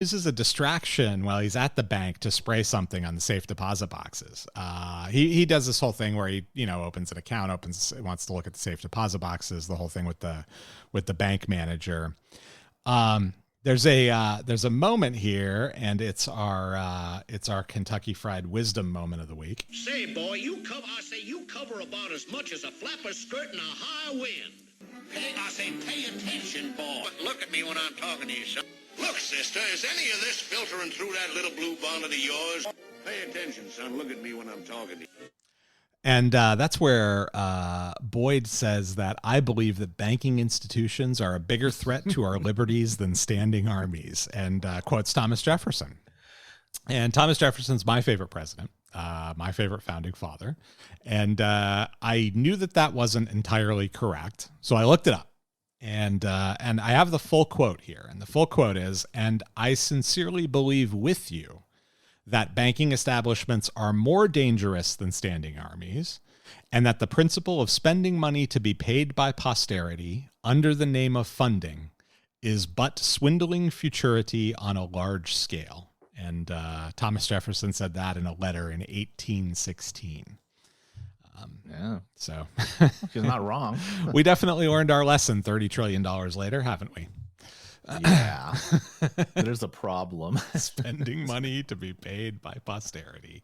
uses a distraction while he's at the bank to spray something on the safe deposit boxes. He does this whole thing where he, opens an account, wants to look at the safe deposit boxes, the whole thing with the bank manager. There's a moment here, and it's our Kentucky Fried Wisdom moment of the week. Say, boy, you cover about as much as a flapper skirt in a high wind. Pay attention, boy. But look at me when I'm talking to you, son. Look, sister, is any of this filtering through that little blue bonnet of yours? Pay attention, son. Look at me when I'm talking to you. And that's where Boyd says that I believe that banking institutions are a bigger threat to our liberties than standing armies, and quotes Thomas Jefferson. And Thomas Jefferson's my favorite president, my favorite founding father. And I knew that wasn't entirely correct, so I looked it up. And I have the full quote here. And the full quote is, "And I sincerely believe with you that banking establishments are more dangerous than standing armies, and that the principle of spending money to be paid by posterity under the name of funding is but swindling futurity on a large scale." And Thomas Jefferson said that in a letter in 1816. Yeah. So he's not wrong. We definitely learned our lesson $30 trillion later, haven't we? Yeah. There's a problem. Spending money to be paid by posterity.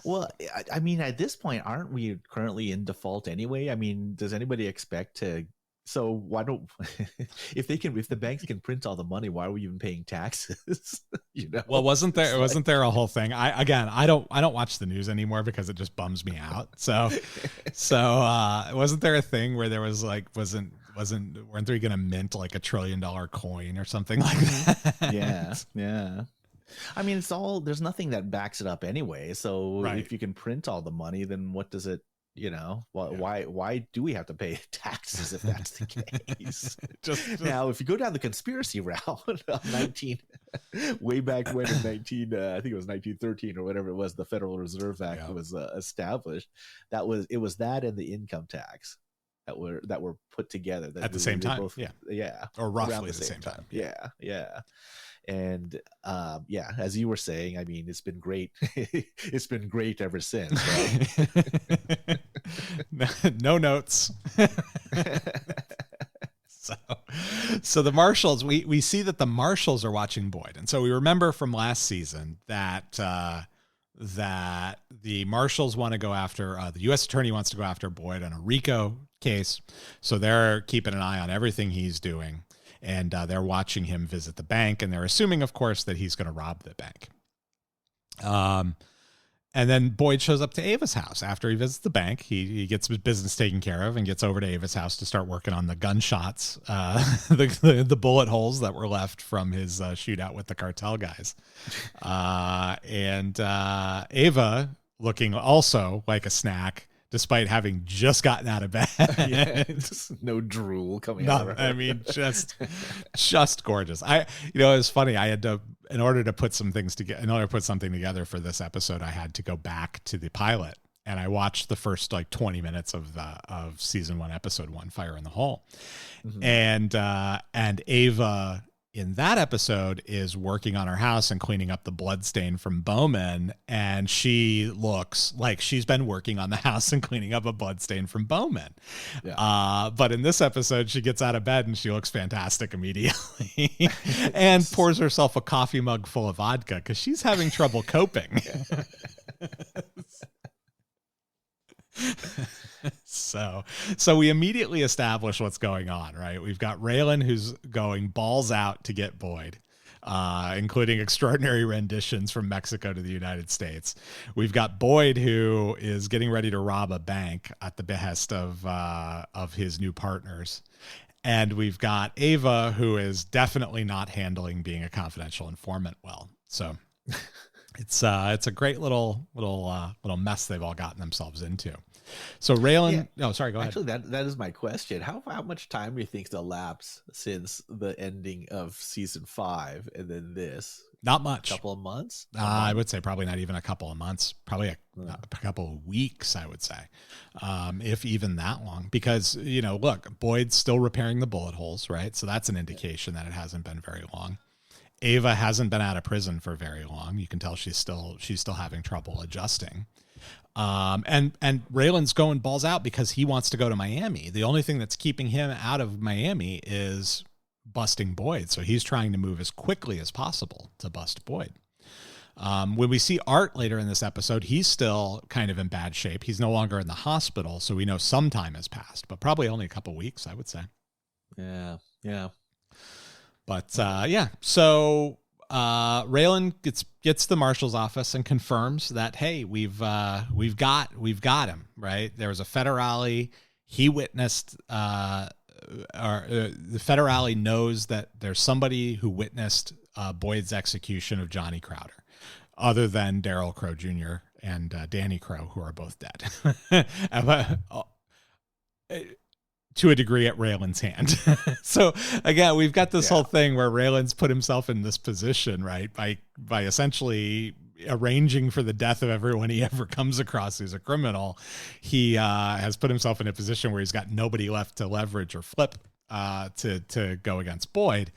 Well, I mean, at this point, aren't we currently in default anyway? I mean, does anybody expect to? So why don't if the banks can print all the money, why are we even paying taxes? Well, wasn't there a whole thing? I don't watch the news anymore because it just bums me out. So wasn't there a thing where there was like weren't they going to mint like $1 trillion coin or something like that? Yeah. I mean, there's nothing that backs it up anyway. So if you can print all the money, then what does it? Why do we have to pay taxes if that's the case? just now, if you go down the conspiracy route of way back when in I think it was 1913 or whatever it was, the Federal Reserve Act was established. It was that and the income tax that were put together at the same time. Or roughly at the same time. Yeah. And as you were saying, I mean, it's been great. It's been great ever since. Right? No notes. So the Marshals, we see that the Marshals are watching Boyd, and so we remember from last season that the Marshals want to go after the U.S. Attorney wants to go after Boyd on a RICO case, so they're keeping an eye on everything he's doing. And they're watching him visit the bank, and they're assuming, of course, that he's going to rob the bank. And then Boyd shows up to Ava's house after he visits the bank. He gets his business taken care of and gets over to Ava's house to start working on the gunshots, the bullet holes that were left from his shootout with the cartel guys. And Ava, looking also like a snack, despite having just gotten out of bed. No drool coming out of her. I mean, just gorgeous. It was funny. I had to, in order to put something together for this episode, I had to go back to the pilot, and I watched the first like 20 minutes of season 1, episode 1, Fire in the Hole. Mm-hmm. And Ava in that episode is working on her house and cleaning up the blood stain from Bowman. And she looks like she's been working on the house and cleaning up a blood stain from Bowman. Yeah. But in this episode, she gets out of bed and she looks fantastic immediately and pours herself a coffee mug full of vodka because she's having trouble coping. So we immediately establish what's going on, right? We've got Raylan who's going balls out to get Boyd, including extraordinary renditions from Mexico to the United States. We've got Boyd who is getting ready to rob a bank at the behest of his new partners. And we've got Ava who is definitely not handling being a confidential informant well. So it's a great little mess they've all gotten themselves into. So Raylan, go ahead. Actually, that is my question. How much time do you think elapsed since the ending of season 5 and then this? Not much. A couple of months? I would say probably not even a couple of months. Probably a couple of weeks, I would say, if even that long. Because, look, Boyd's still repairing the bullet holes, right? So that's an indication that it hasn't been very long. Ava hasn't been out of prison for very long. You can tell she's still having trouble adjusting. And Raylan's going balls out because he wants to go to Miami. The only thing that's keeping him out of Miami is busting Boyd. So he's trying to move as quickly as possible to bust Boyd. When we see Art later in this episode, he's still kind of in bad shape. He's no longer in the hospital, so we know some time has passed, but probably only a couple weeks, I would say. Yeah. But so Raylan gets the marshal's office and confirms that, hey, we've got him, right? There was a federale. He witnessed, the federale knows that there's somebody who witnessed Boyd's execution of Johnny Crowder, other than Daryl Crowe Jr. and Danny Crowe, who are both dead. To a degree at Raylan's hand. So again, we've got this whole thing where Raylan's put himself in this position, right? By essentially arranging for the death of everyone he ever comes across who's a criminal. He has put himself in a position where he's got nobody left to leverage or flip to go against Boyd.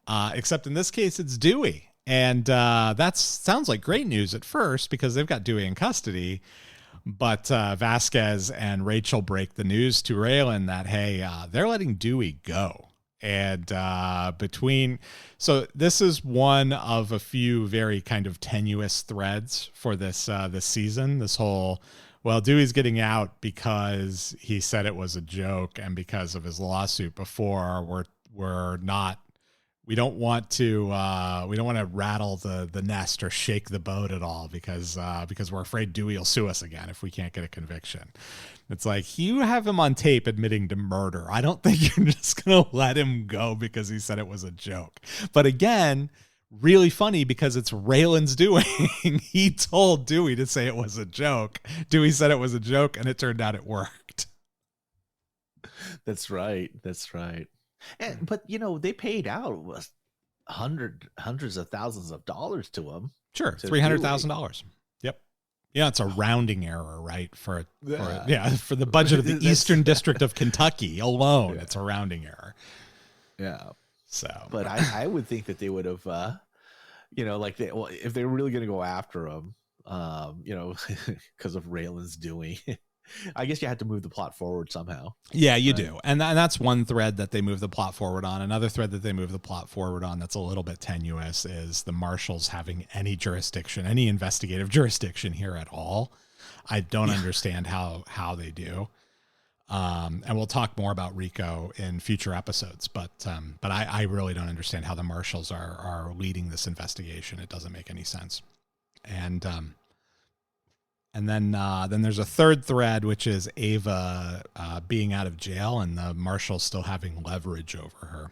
Except in this case, it's Dewey. And that sounds like great news at first because they've got Dewey in custody. But Vasquez and Rachel break the news to Raylan that, hey, they're letting Dewey go. And so this is one of a few very kind of tenuous threads for this season. This whole, well, Dewey's getting out because he said it was a joke and because of his lawsuit before. We don't want to rattle the nest or shake the boat at all because we're afraid Dewey will sue us again if we can't get a conviction. It's like, you have him on tape admitting to murder. I don't think you're just going to let him go because he said it was a joke. But again, really funny because it's Raylan's doing. He told Dewey to say it was a joke. Dewey said it was a joke, and it turned out it worked. That's right. But they paid out hundreds of thousands of dollars to him. Sure, $300,000. Yep. Yeah, it's a rounding error, right? For the budget of the Eastern District of Kentucky alone, it's a rounding error. Yeah. So, but I would think that they would have, if they were really going to go after him, because of Raylan's doing. I guess you had to move the plot forward somehow. Yeah, you do. And that's one thread that they move the plot forward on. Another thread that they move the plot forward on that's a little bit tenuous is the marshals having any investigative jurisdiction here at all. I don't understand how they do. And we'll talk more about Rico in future episodes, but I really don't understand how the marshals are leading this investigation. It doesn't make any sense. And then there's a third thread, which is Ava being out of jail and the marshal still having leverage over her,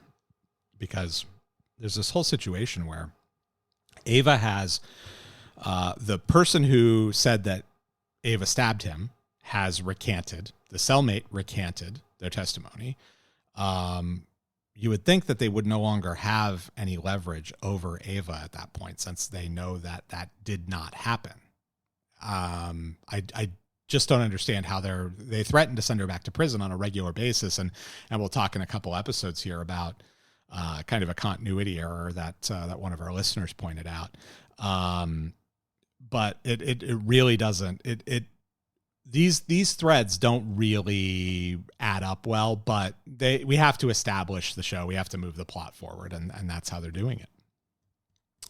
because there's this whole situation where Ava has the person who said that Ava stabbed him has recanted. The cellmate recanted their testimony. You would think that they would no longer have any leverage over Ava at that point, since they know that did not happen. I just don't understand how they threatened to send her back to prison on a regular basis. And we'll talk in a couple episodes here about kind of a continuity error that one of our listeners pointed out. But it really doesn't, these threads don't really add up well, but we have to establish the show. We have to move the plot forward, and that's how they're doing it.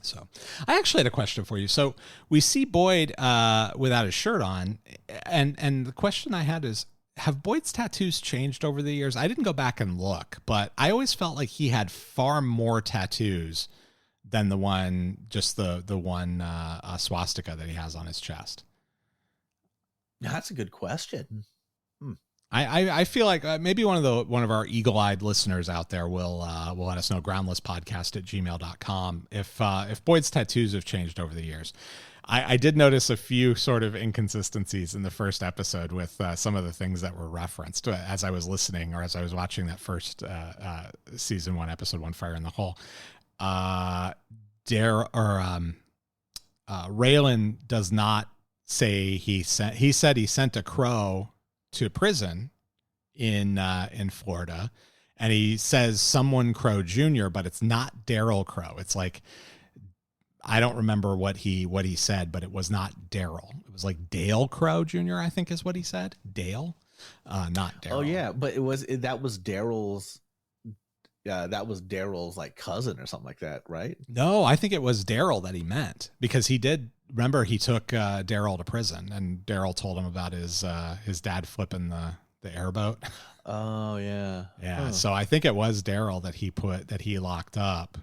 So I actually had a question for you. So we see Boyd without his shirt on, and the question I had is, have Boyd's tattoos changed over the years? I didn't go back and look, but I always felt like he had far more tattoos than the one swastika that he has on his chest. That's a good question. I feel like maybe one of our eagle-eyed listeners out there will let us know. groundlesspodcast@gmail.com if Boyd's tattoos have changed over the years. I did notice a few sort of inconsistencies in the first episode with some of the things that were referenced as I was listening or as I was watching that first season 1, episode 1, Fire in the Hole. Raylan does not say he said he sent a crow to prison in Florida, and he says someone Crowe Jr., but it's not Daryl Crowe. It's like I don't remember what he said, but it was not Daryl. It was like Dale Crowe Jr., I think is what he said. Dale, not Daryl. Oh yeah, but that was Daryl's. That was Daryl's like cousin or something like that, right? No, I think it was Daryl that he meant, because he did. Remember, he took Daryl to prison, and Daryl told him about his dad flipping the airboat. Oh yeah, yeah. Huh. So I think it was Daryl that he locked up,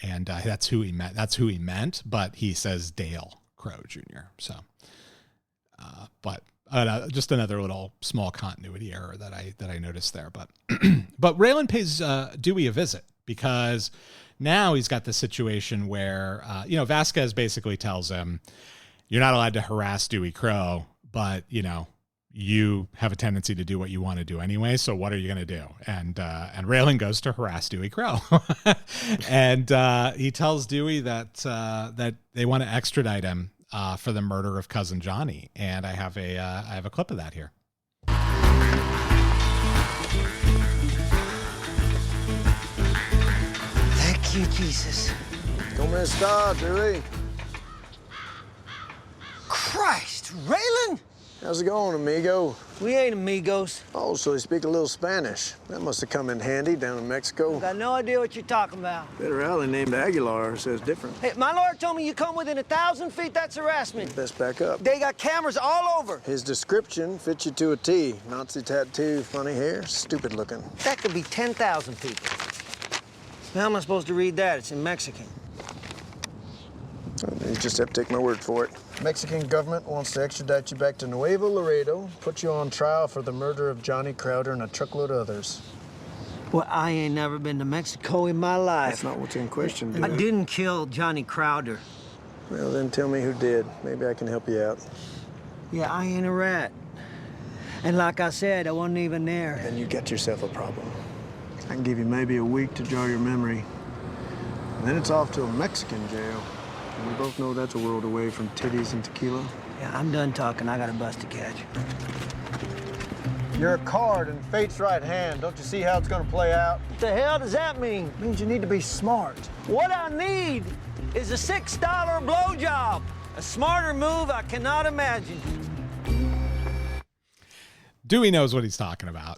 and that's who he meant. That's who he meant, but he says Dale Crowe Jr. So, but. Just another little small continuity error that I noticed there, but Raylan pays Dewey a visit, because now he's got the situation where Vasquez basically tells him, you're not allowed to harass Dewey Crowe, but you have a tendency to do what you want to do anyway. So what are you going to do? And Raylan goes to harass Dewey Crowe, and he tells Dewey that they want to extradite him for the murder of cousin Johnny, and I have a clip of that here. Thank you, Jesus. Don't miss stop, Dewey. Christ, Raylan! How's it going, amigo? We ain't amigos. Oh, so you speak a little Spanish. That must have come in handy down in Mexico. Got no idea what you're talking about. Better alley named Aguilar says different. Hey, my lawyer told me you come within 1,000 feet, that's harassment. Best back up. They got cameras all over. His description fits you to a T. Nazi tattoo, funny hair, stupid looking. That could be 10,000 people. How am I supposed to read that? It's in Mexican. You just have to take my word for it. Mexican government wants to extradite you back to Nuevo Laredo, put you on trial for the murder of Johnny Crowder and a truckload of others. Well, I ain't never been to Mexico in my life. That's not what's in question, Dewey. I didn't kill Johnny Crowder. Well, then tell me who did. Maybe I can help you out. Yeah, I ain't a rat. And like I said, I wasn't even there. Then you got yourself a problem. I can give you maybe a week to jog your memory. And then it's off to a Mexican jail. And we both know that's a world away from titties and tequila. Yeah, I'm done talking. I got a bus to catch. You're a card in fate's right hand. Don't you see how it's going to play out? What the hell does that mean? It means you need to be smart. What I need is a $6 blowjob. A smarter move I cannot imagine. Dewey knows what he's talking about.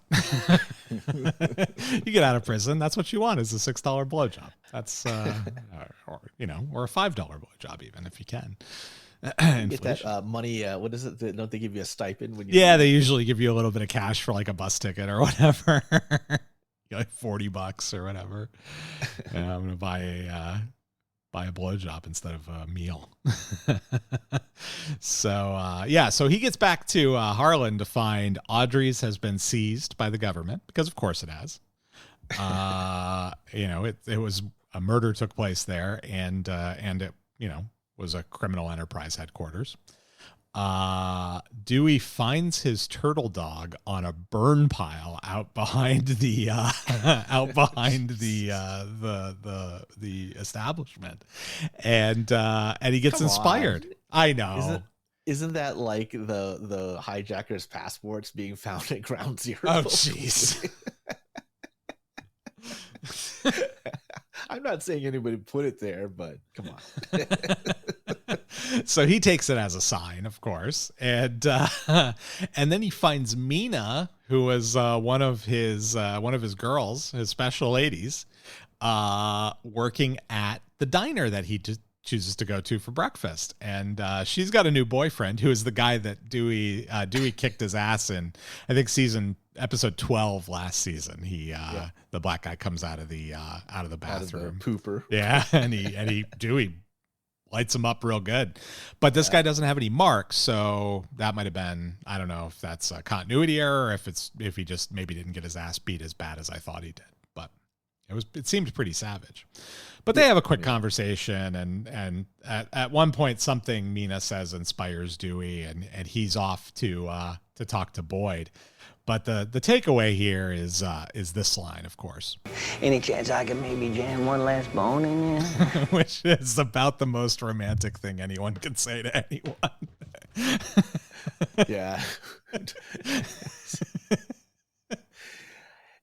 You get out of prison, that's what you want, is a $6 blowjob. That's or a $5 blowjob even, if you can. Get that money. What is it? Don't they give you a stipend when you? Yeah, they usually give you a little bit of cash for like a bus ticket or whatever. Like $40 or whatever. And I'm gonna buy a blowjob instead of a meal. So he gets back to Harlan to find Audrey's has been seized by the government, because of course it has. It was a murder took place there, and it was a criminal enterprise headquarters. Dewey finds his turtle dog on a burn pile out behind the the establishment, and he gets inspired. I know. Isn't that like the hijackers' passports being found at Ground Zero? Oh, jeez. I'm not saying anybody put it there, but come on. So he takes it as a sign, of course, and then he finds Mina, who was one of his girls, his special ladies, working at the diner that he chooses to go to for breakfast, and she's got a new boyfriend who is the guy that Dewey kicked his ass in, I think episode 12 last season. The black guy comes out of the bathroom, out of the pooper. Yeah, and Dewey lights him up real good, but this guy doesn't have any marks, so that might have been, I don't know if that's a continuity error, or if he just maybe didn't get his ass beat as bad as I thought he did, but it seemed pretty savage. But they have a quick conversation, and at one point something Mina says inspires Dewey, and he's off to talk to Boyd. But the takeaway here is this line, of course. Any chance I could maybe jam one last bone in there? Which is about the most romantic thing anyone can say to anyone. Yeah.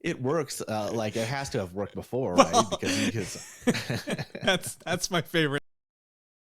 It works. Like it has to have worked before, right? Because that's my favorite